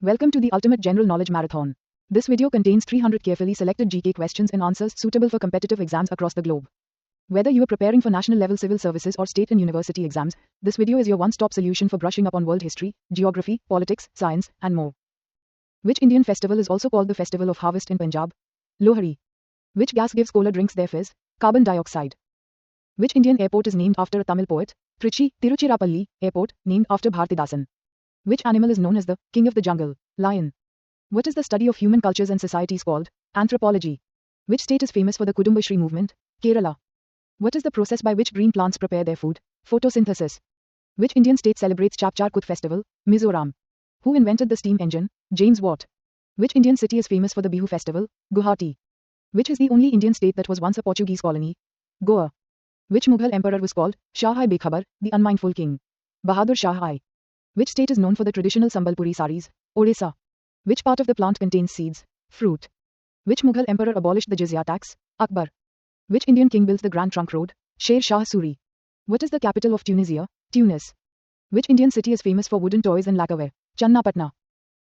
Welcome to the Ultimate General Knowledge Marathon. This video contains 300 carefully selected GK questions and answers suitable for competitive exams across the globe. Whether you are preparing for national level civil services or state and university exams, this video is your one-stop solution for brushing up on world history, geography, politics, science, and more. Which Indian festival is also called the Festival of Harvest in Punjab? Lohri. Which gas gives cola drinks their fizz? Carbon dioxide. Which Indian airport is named after a Tamil poet? Trichy, Tiruchirappalli Airport, named after Bharatidasan. Which animal is known as the king of the jungle? Lion. What is the study of human cultures and societies called? Anthropology. Which state is famous for the Kudumbashree movement? Kerala. What is the process by which green plants prepare their food? Photosynthesis. Which Indian state celebrates Chapchar Kut festival? Mizoram. Who invented the steam engine? James Watt. Which Indian city is famous for the Bihu festival? Guwahati. Which is the only Indian state that was once a Portuguese colony? Goa. Which Mughal emperor was called Shah-i-Bekhabar, the unmindful king? Bahadur Shah-i. Which state is known for the traditional Sambalpuri saris? Odisha. Which part of the plant contains seeds? Fruit. Which Mughal emperor abolished the jizya tax? Akbar. Which Indian king built the Grand Trunk Road? Sher Shah Suri. What is the capital of Tunisia? Tunis. Which Indian city is famous for wooden toys and lacquerware? Channapatna.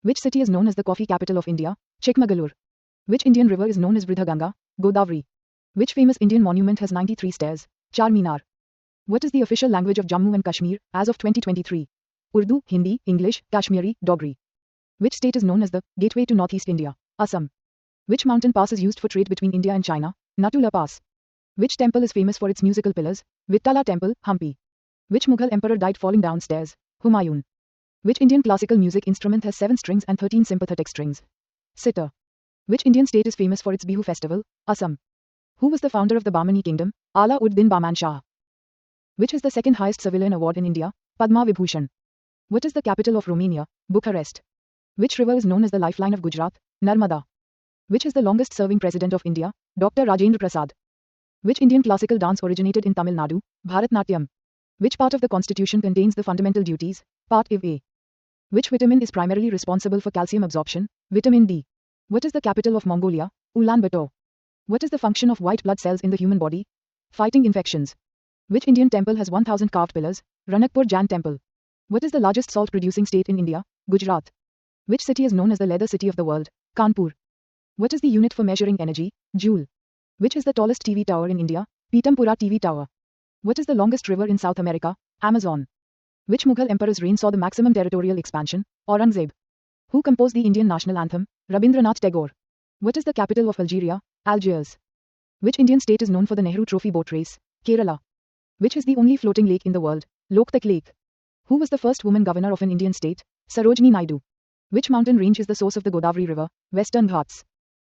Which city is known as the coffee capital of India? Chikmagalur. Which Indian river is known as Vridhaganga? Godavari. Which famous Indian monument has 93 stairs? Charminar. What is the official language of Jammu and Kashmir as of 2023? Urdu, Hindi, English, Kashmiri, Dogri. Which state is known as the gateway to Northeast India? Assam. Which mountain pass is used for trade between India and China? Natula Pass. Which temple is famous for its musical pillars? Vittala Temple, Hampi. Which Mughal emperor died falling down stairs? Humayun. Which Indian classical music instrument has 7 strings and 13 sympathetic strings? Sitar. Which Indian state is famous for its Bihu festival? Assam. Who was the founder of the Bahmani kingdom? Ala ud Din Bahman Shah. Which is the second highest civilian award in India? Padma Vibhushan. What is the capital of Romania? Bucharest. Which river is known as the lifeline of Gujarat? Narmada. Which is the longest serving president of India? Dr. Rajendra Prasad. Which Indian classical dance originated in Tamil Nadu? Bharatnatyam. Which part of the constitution contains the fundamental duties? Part A. Which vitamin is primarily responsible for calcium absorption? Vitamin D. What is the capital of Mongolia? Ulaanbaatar. What is the function of white blood cells in the human body? Fighting infections. Which Indian temple has 1000 carved pillars? Ranakpur Jan Temple. What is the largest salt-producing state in India? Gujarat. Which city is known as the leather city of the world? Kanpur. What is the unit for measuring energy? Joule. Which is the tallest TV tower in India? Pitampura TV Tower. What is the longest river in South America? Amazon. Which Mughal emperor's reign saw the maximum territorial expansion? Aurangzeb. Who composed the Indian national anthem? Rabindranath Tagore. What is the capital of Algeria? Algiers. Which Indian state is known for the Nehru Trophy boat race? Kerala. Which is the only floating lake in the world? Loktak Lake. Who was the first woman governor of an Indian state? Sarojini Naidu. Which mountain range is the source of the Godavari River? Western Ghats.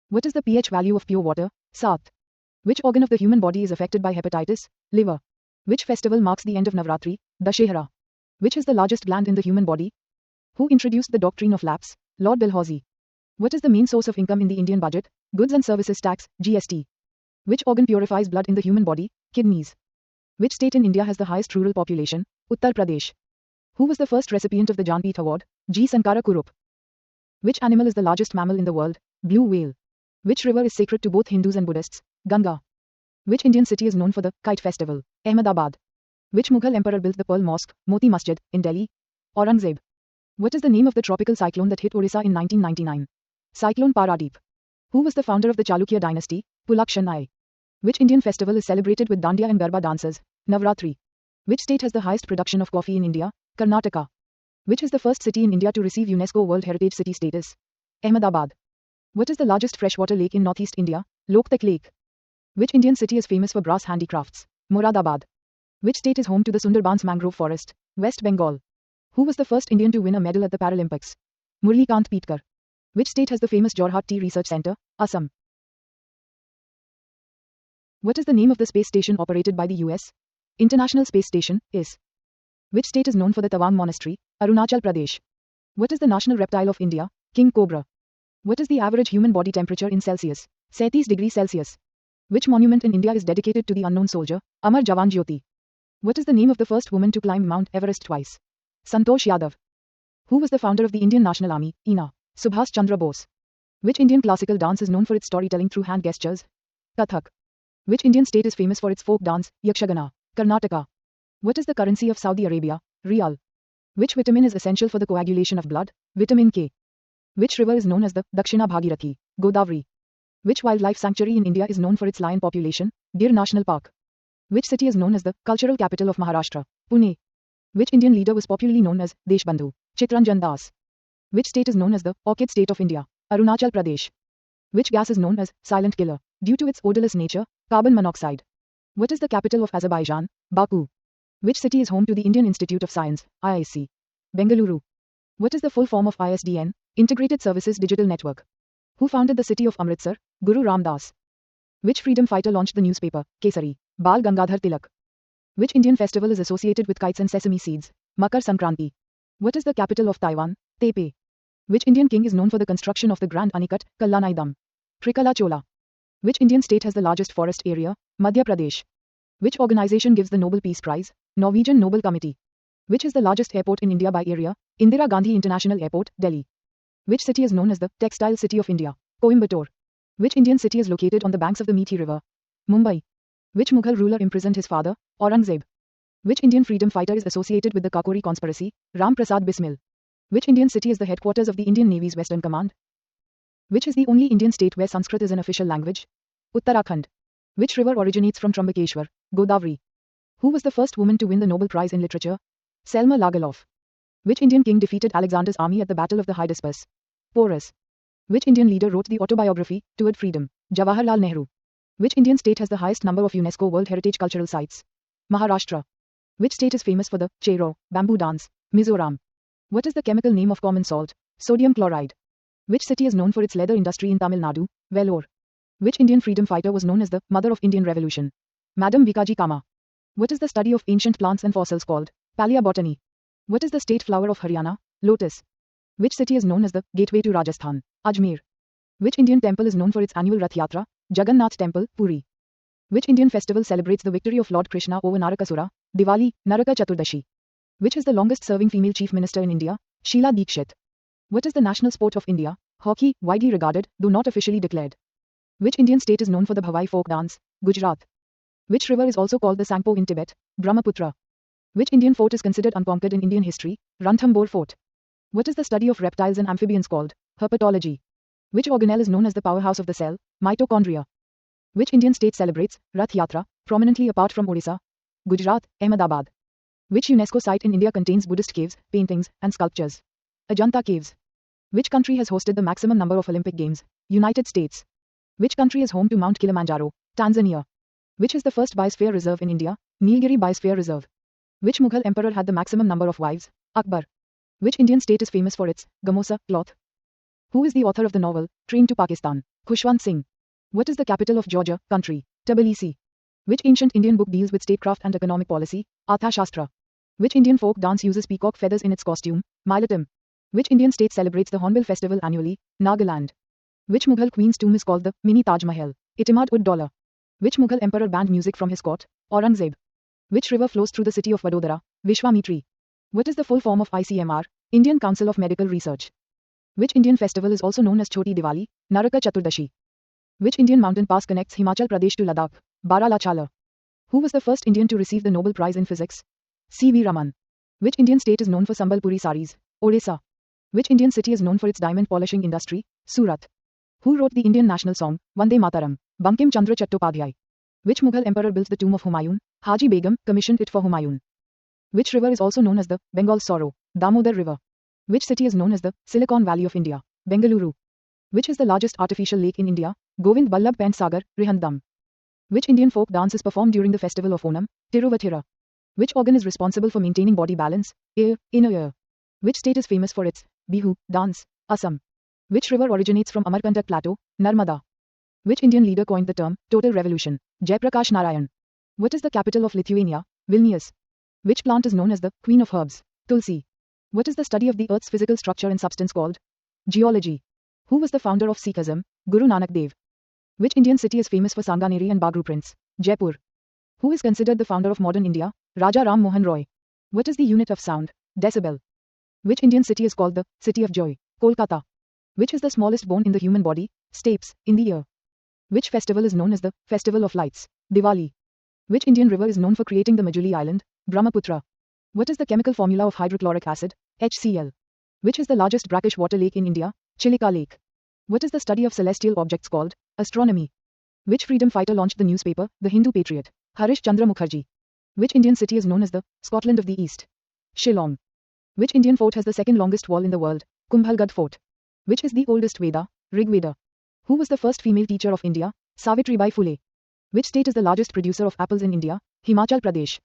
What is the pH value of pure water? 7. Which organ of the human body is affected by hepatitis? Liver. Which festival marks the end of Navratri? Dashehra. Which is the largest gland in the human body? Who introduced the doctrine of lapse? Lord Dalhousie. What is the main source of income in the Indian budget? Goods and Services Tax, GST. Which organ purifies blood in the human body? Kidneys. Which state in India has the highest rural population? Uttar Pradesh. Who was the first recipient of the Jnanpith Award? G. Sankara Kurup. Which animal is the largest mammal in the world? Blue whale. Which river is sacred to both Hindus and Buddhists? Ganga. Which Indian city is known for the Kite Festival? Ahmedabad. Which Mughal emperor built the Pearl Mosque, Moti Masjid, in Delhi? Aurangzeb. What is the name of the tropical cyclone that hit Orissa in 1999? Cyclone Paradeep. Who was the founder of the Chalukya dynasty? Pulakshan I. Which Indian festival is celebrated with Dandiya and Garba dances? Navratri. Which state has the highest production of coffee in India? Karnataka. Which is the first city in India to receive UNESCO World Heritage City status? Ahmedabad. What is the largest freshwater lake in Northeast India? Loktak Lake. Which Indian city is famous for brass handicrafts? Moradabad. Which state is home to the Sundarbans mangrove forest? West Bengal. Who was the first Indian to win a medal at the Paralympics? Murlikant Pitkar. Which state has the famous Jorhat Tea Research Center? Assam. What is the name of the space station operated by the US? International Space Station, IS. Which state is known for the Tawang Monastery? Arunachal Pradesh. What is the national reptile of India? King Cobra. What is the average human body temperature in Celsius? 37 degrees Celsius. Which monument in India is dedicated to the unknown soldier? Amar Jawan Jyoti. What is the name of the first woman to climb Mount Everest twice? Santosh Yadav. Who was the founder of the Indian National Army? INA. Subhas Chandra Bose. Which Indian classical dance is known for its storytelling through hand gestures? Kathak. Which Indian state is famous for its folk dance? Yakshagana. Karnataka. What is the currency of Saudi Arabia? Riyal. Which vitamin is essential for the coagulation of blood? Vitamin K. Which river is known as the Dakshina Bhagirathi, Godavari? Which wildlife sanctuary in India is known for its lion population, Gir National Park? Which city is known as the cultural capital of Maharashtra, Pune? Which Indian leader was popularly known as Deshbandhu, Chittaranjan Das? Which state is known as the orchid state of India, Arunachal Pradesh? Which gas is known as silent killer due to its odorless nature, carbon monoxide? What is the capital of Azerbaijan, Baku? Which city is home to the Indian Institute of Science, IISc, Bengaluru? What is the full form of ISDN, Integrated Services Digital Network? Who founded the city of Amritsar, Guru Ram Das? Which freedom fighter launched the newspaper, Kesari, Bal Gangadhar Tilak? Which Indian festival is associated with kites and sesame seeds, Makar Sankranti? What is the capital of Taiwan, Taipei? Which Indian king is known for the construction of the Grand Anicut, Kallanaidam? Trikala Chola. Which Indian state has the largest forest area, Madhya Pradesh? Which organization gives the Nobel Peace Prize, Norwegian Nobel Committee? Which is the largest airport in India by area, Indira Gandhi International Airport, Delhi? Which city is known as the Textile City of India, Coimbatore? Which Indian city is located on the banks of the Methi River, Mumbai? Which Mughal ruler imprisoned his father, Aurangzeb? Which Indian freedom fighter is associated with the Kakori conspiracy, Ram Prasad Bismil? Which Indian city is the headquarters of the Indian Navy's Western Command? Which is the only Indian state where Sanskrit is an official language? Uttarakhand. Which river originates from Trambakeshwar, Godavari? Who was the first woman to win the Nobel Prize in Literature? Selma Lagerlof. Which Indian king defeated Alexander's army at the Battle of the Hydaspes? Porus. Which Indian leader wrote the autobiography, Toward Freedom? Jawaharlal Nehru. Which Indian state has the highest number of UNESCO World Heritage Cultural Sites? Maharashtra. Which state is famous for the Chero, bamboo dance? Mizoram. What is the chemical name of common salt? Sodium chloride. Which city is known for its leather industry in Tamil Nadu? Vellore. Which Indian freedom fighter was known as the Mother of Indian Revolution? Madam Bikaji Kama. What is the study of ancient plants and fossils called? Paleobotany. What is the state flower of Haryana? Lotus. Which city is known as the gateway to Rajasthan? Ajmer. Which Indian temple is known for its annual Rath Yatra? Jagannath Temple, Puri. Which Indian festival celebrates the victory of Lord Krishna over Narakasura? Diwali, Naraka Chaturdashi. Which is the longest serving female chief minister in India? Sheila Dikshit. What is the national sport of India? Hockey, widely regarded, though not officially declared. Which Indian state is known for the Bhavai folk dance? Gujarat. Which river is also called the Sangpo in Tibet? Brahmaputra. Which Indian fort is considered unconquered in Indian history? Ranthambore Fort. What is the study of reptiles and amphibians called? Herpetology. Which organelle is known as the powerhouse of the cell? Mitochondria. Which Indian state celebrates Rath Yatra, prominently apart from Odisha? Gujarat, Ahmedabad. Which UNESCO site in India contains Buddhist caves, paintings, and sculptures? Ajanta Caves. Which country has hosted the maximum number of Olympic Games? United States. Which country is home to Mount Kilimanjaro? Tanzania. Which is the first biosphere reserve in India? Nilgiri Biosphere Reserve. Which Mughal emperor had the maximum number of wives? Akbar. Which Indian state is famous for its gamosa cloth? Who is the author of the novel Train to Pakistan? Khushwant Singh. What is the capital of Georgia, country? Tbilisi. Which ancient Indian book deals with statecraft and economic policy? Arthashastra. Which Indian folk dance uses peacock feathers in its costume? Milatam. Which Indian state celebrates the Hornbill Festival annually? Nagaland. Which Mughal queen's tomb is called the Mini Taj Mahal? Itimad-ud-Daulah. Which Mughal emperor banned music from his court? Aurangzeb. Which river flows through the city of Vadodara? Vishwamitri. What is the full form of ICMR? Indian Council of Medical Research. Which Indian festival is also known as Choti Diwali? Naraka Chaturdashi. Which Indian mountain pass connects Himachal Pradesh to Ladakh? Baralachala. Who was the first Indian to receive the Nobel Prize in Physics? C.V. Raman. Which Indian state is known for Sambalpuri saris? Odisha. Which Indian city is known for its diamond polishing industry? Surat. Who wrote the Indian national song, Vande Mataram? Bankim Chandra Chattopadhyay. Which Mughal emperor built the tomb of Humayun? Haji Begum commissioned it for Humayun. Which river is also known as the Bengal Sorrow? Damodar River. Which city is known as the Silicon Valley of India? Bengaluru. Which is the largest artificial lake in India? Govind Ballabh Pant Sagar, Rihandam. Which Indian folk dance is performed during the festival of Onam? Tiruvathira. Which organ is responsible for maintaining body balance? Ear, inner ear. Which state is famous for its Bihu dance? Assam. Which river originates from Amarkantak Plateau? Narmada. Which Indian leader coined the term total revolution? Jayaprakash Narayan. What is the capital of Lithuania? Vilnius. Which plant is known as the queen of herbs? Tulsi. What is the study of the earth's physical structure and substance called? Geology. Who was the founder of Sikhism? Guru Nanak Dev. Which Indian city is famous for Sanganeri and Bagru prints? Jaipur. Who is considered the founder of modern India? Raja Ram Mohan Roy. What is the unit of sound? Decibel. Which Indian city is called the City of Joy? Kolkata. Which is the smallest bone in the human body? Stapes, in the ear. Which festival is known as the Festival of Lights? Diwali. Which Indian river is known for creating the Majuli Island? Brahmaputra. What is the chemical formula of hydrochloric acid? HCl. Which is the largest brackish water lake in India? Chilika Lake. What is the study of celestial objects called? Astronomy. Which freedom fighter launched the newspaper, The Hindu Patriot? Harish Chandra Mukherjee. Which Indian city is known as the Scotland of the East? Shillong. Which Indian fort has the second longest wall in the world? Kumbhalgarh Fort. Which is the oldest Veda? Rig Veda. Who was the first female teacher of India? Savitribai Phule. Which state is the largest producer of apples in India? Himachal Pradesh.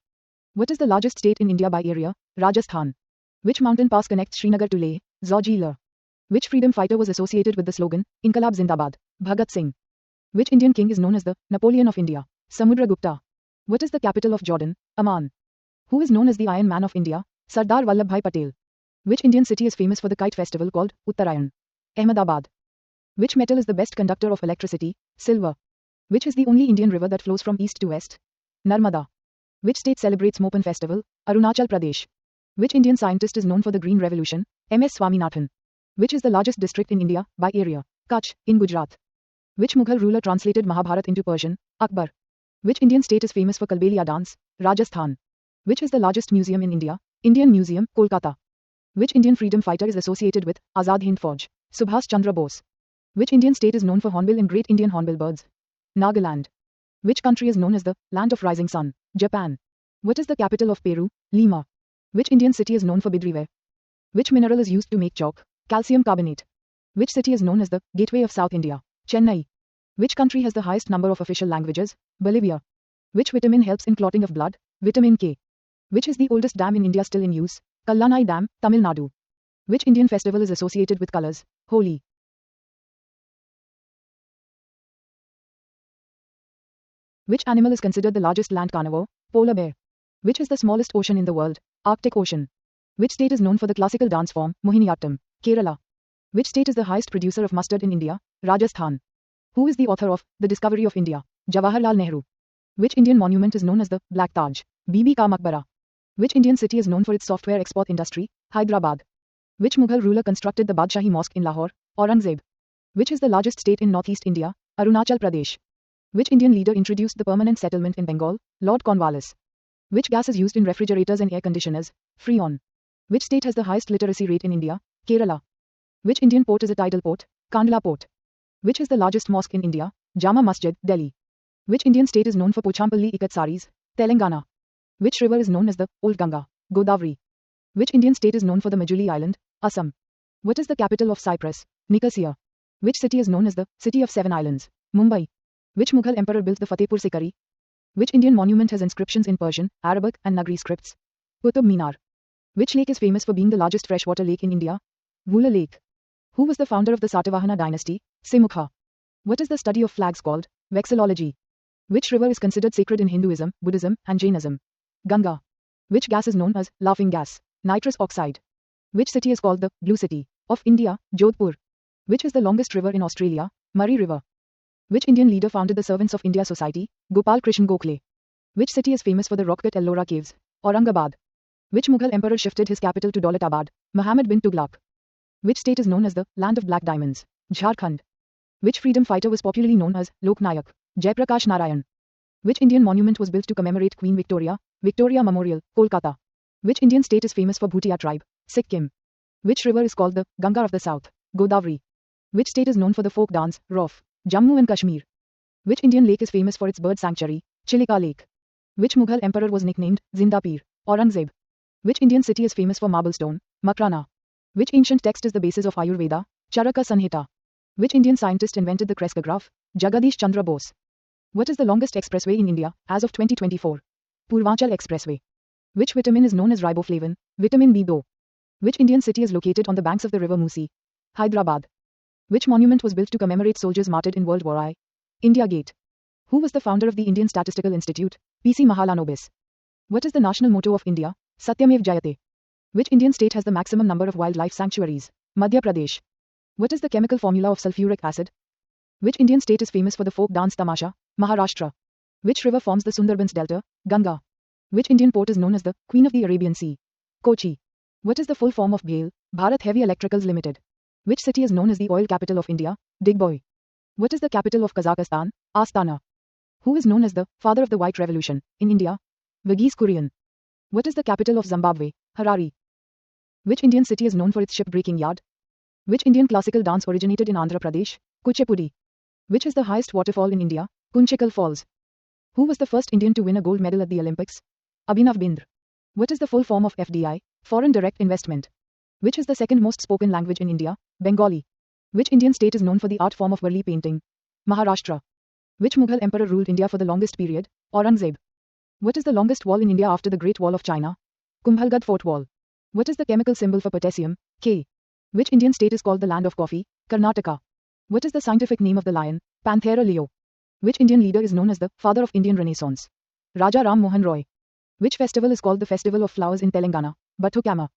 What is the largest state in India by area? Rajasthan. Which mountain pass connects Srinagar to Leh? Zojila. Which freedom fighter was associated with the slogan, Inqilab Zindabad? Bhagat Singh. Which Indian king is known as the Napoleon of India? Samudragupta. What is the capital of Jordan? Amman. Who is known as the Iron Man of India? Sardar Vallabhbhai Patel. Which Indian city is famous for the kite festival called Uttarayan? Ahmedabad. Which metal is the best conductor of electricity? Silver. Which is the only Indian river that flows from east to west? Narmada. Which state celebrates Mopan festival? Arunachal Pradesh. Which Indian scientist is known for the Green Revolution? M.S. Swaminathan. Which is the largest district in India, by area? Kutch, in Gujarat. Which Mughal ruler translated Mahabharat into Persian? Akbar. Which Indian state is famous for Kalbelia dance? Rajasthan. Which is the largest museum in India? Indian Museum, Kolkata. Which Indian freedom fighter is associated with Azad Hind Fauj? Subhas Chandra Bose. Which Indian state is known for hornbill and great Indian hornbill birds? Nagaland. Which country is known as the land of rising sun? Japan. What is the capital of Peru? Lima. Which Indian city is known for bidriware? Which mineral is used to make chalk? Calcium carbonate. Which city is known as the gateway of South India? Chennai. Which country has the highest number of official languages? Bolivia. Which vitamin helps in clotting of blood? Vitamin K. Which is the oldest dam in India still in use? Kallanai Dam, Tamil Nadu. Which Indian festival is associated with colors? Holi. Which animal is considered the largest land carnivore? Polar bear. Which is the smallest ocean in the world? Arctic Ocean. Which state is known for the classical dance form, Mohiniyattam? Kerala. Which state is the highest producer of mustard in India? Rajasthan. Who is the author of The Discovery of India? Jawaharlal Nehru. Which Indian monument is known as the Black Taj? Bibi Ka Maqbara. Which Indian city is known for its software export industry? Hyderabad. Which Mughal ruler constructed the Badshahi Mosque in Lahore? Aurangzeb. Which is the largest state in northeast India? Arunachal Pradesh. Which Indian leader introduced the permanent settlement in Bengal? Lord Cornwallis. Which gas is used in refrigerators and air conditioners? Freon. Which state has the highest literacy rate in India? Kerala. Which Indian port is a tidal port? Kandla Port. Which is the largest mosque in India? Jama Masjid, Delhi. Which Indian state is known for Pochampalli Ikat saris? Telangana. Which river is known as the Old Ganga? Godavari. Which Indian state is known for the Majuli Island? Assam. What is the capital of Cyprus? Nicosia. Which city is known as the City of Seven Islands? Mumbai. Which Mughal emperor built the Fatehpur Sikari? Which Indian monument has inscriptions in Persian, Arabic, and Nagri scripts? Qutub Minar. Which lake is famous for being the largest freshwater lake in India? Vula Lake. Who was the founder of the Satavahana dynasty? Simukha. What is the study of flags called? Vexillology. Which river is considered sacred in Hinduism, Buddhism, and Jainism? Ganga. Which gas is known as laughing gas? Nitrous oxide. Which city is called the Blue City of India? Jodhpur. Which is the longest river in Australia? Murray River. Which Indian leader founded the Servants of India Society? Gopal Krishan Gokhale. Which city is famous for the rock cut Ellora caves? Aurangabad. Which Mughal emperor shifted his capital to Daulatabad? Muhammad bin Tughlaq. Which state is known as the land of black diamonds? Jharkhand. Which freedom fighter was popularly known as Lok Nayak? Jaiprakash Narayan. Which Indian monument was built to commemorate Queen Victoria? Victoria Memorial, Kolkata. Which Indian state is famous for Bhutia tribe? Sikkim. Which river is called the Ganga of the South? Godavari. Which state is known for the folk dance, Rof? Jammu and Kashmir. Which Indian lake is famous for its bird sanctuary? Chilika Lake. Which Mughal emperor was nicknamed Zinda Pir? Aurangzeb. Which Indian city is famous for marble stone? Makrana. Which ancient text is the basis of Ayurveda? Charaka Sanhita. Which Indian scientist invented the crescograph? Jagadish Chandra Bose. What is the longest expressway in India as of 2024? Purvanchal Expressway. Which vitamin is known as riboflavin? Vitamin B2. Which Indian city is located on the banks of the river Musi? Hyderabad. Which monument was built to commemorate soldiers martyred in World War I? India Gate. Who was the founder of the Indian Statistical Institute? P.C. Mahalanobis. What is the national motto of India? Satyamev Jayate. Which Indian state has the maximum number of wildlife sanctuaries? Madhya Pradesh. What is the chemical formula of sulfuric acid? Which Indian state is famous for the folk dance Tamasha? Maharashtra. Which river forms the Sundarbans Delta? Ganga. Which Indian port is known as the Queen of the Arabian Sea? Kochi. What is the full form of BHEL? Bharat Heavy Electricals Limited. Which city is known as the oil capital of India? Digboy. What is the capital of Kazakhstan? Astana. Who is known as the father of the White Revolution in India? Verghese Kurian. What is the capital of Zimbabwe? Harare. Which Indian city is known for its ship breaking yard? Which Indian classical dance originated in Andhra Pradesh? Kuchipudi. Which is the highest waterfall in India? Kunchikal Falls. Who was the first Indian to win a gold medal at the Olympics? Abhinav Bindra. What is the full form of FDI? Foreign Direct Investment. Which is the second most spoken language in India? Bengali. Which Indian state is known for the art form of Varli painting? Maharashtra. Which Mughal emperor ruled India for the longest period? Aurangzeb. What is the longest wall in India after the Great Wall of China? Kumbhalgarh Fort Wall. What is the chemical symbol for potassium? K. Which Indian state is called the land of coffee? Karnataka. What is the scientific name of the lion? Panthera leo. Which Indian leader is known as the father of Indian Renaissance? Raja Ram Mohan Roy. Which festival is called the Festival of Flowers in Telangana? Bathukama.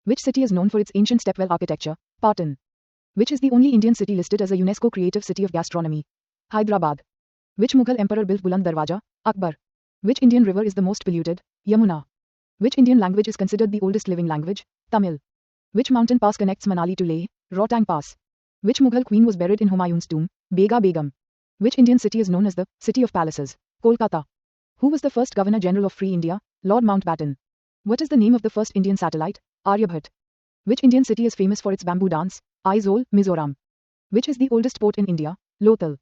Which city is known for its ancient stepwell architecture? Patan. Which is the only Indian city listed as a UNESCO Creative City of Gastronomy? Hyderabad. Which Mughal emperor built Buland Darwaja? Akbar. Which Indian river is the most polluted? Yamuna. Which Indian language is considered the oldest living language? Tamil. Which mountain pass connects Manali to Leh? Rohtang Pass. Which Mughal queen was buried in Humayun's tomb? Bega Begum. Which Indian city is known as the City of Palaces? Kolkata. Who was the first Governor General of Free India? Lord Mountbatten. What is the name of the first Indian satellite? Aryabhat. Which Indian city is famous for its bamboo dance? Aizawl, Mizoram. Which is the oldest port in India? Lothal.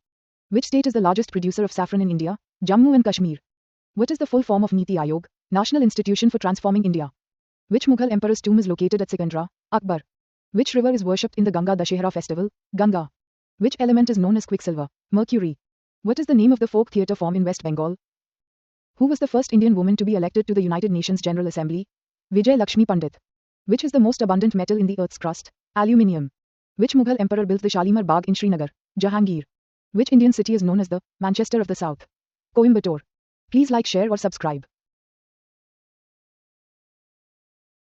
Which state is the largest producer of saffron in India? Jammu and Kashmir. What is the full form of Niti Aayog? National Institution for Transforming India. Which Mughal emperor's tomb is located at Sikandra? Akbar. Which river is worshipped in the Ganga Dashehra festival? Ganga. Which element is known as quicksilver? Mercury. What is the name of the folk theatre form in West Bengal? Who was the first Indian woman to be elected to the United Nations General Assembly? Vijay Lakshmi Pandit. Which is the most abundant metal in the Earth's crust? Aluminium. Which Mughal emperor built the Shalimar Bagh in Srinagar? Jahangir. Which Indian city is known as the Manchester of the South? Coimbatore. Please like, share or subscribe.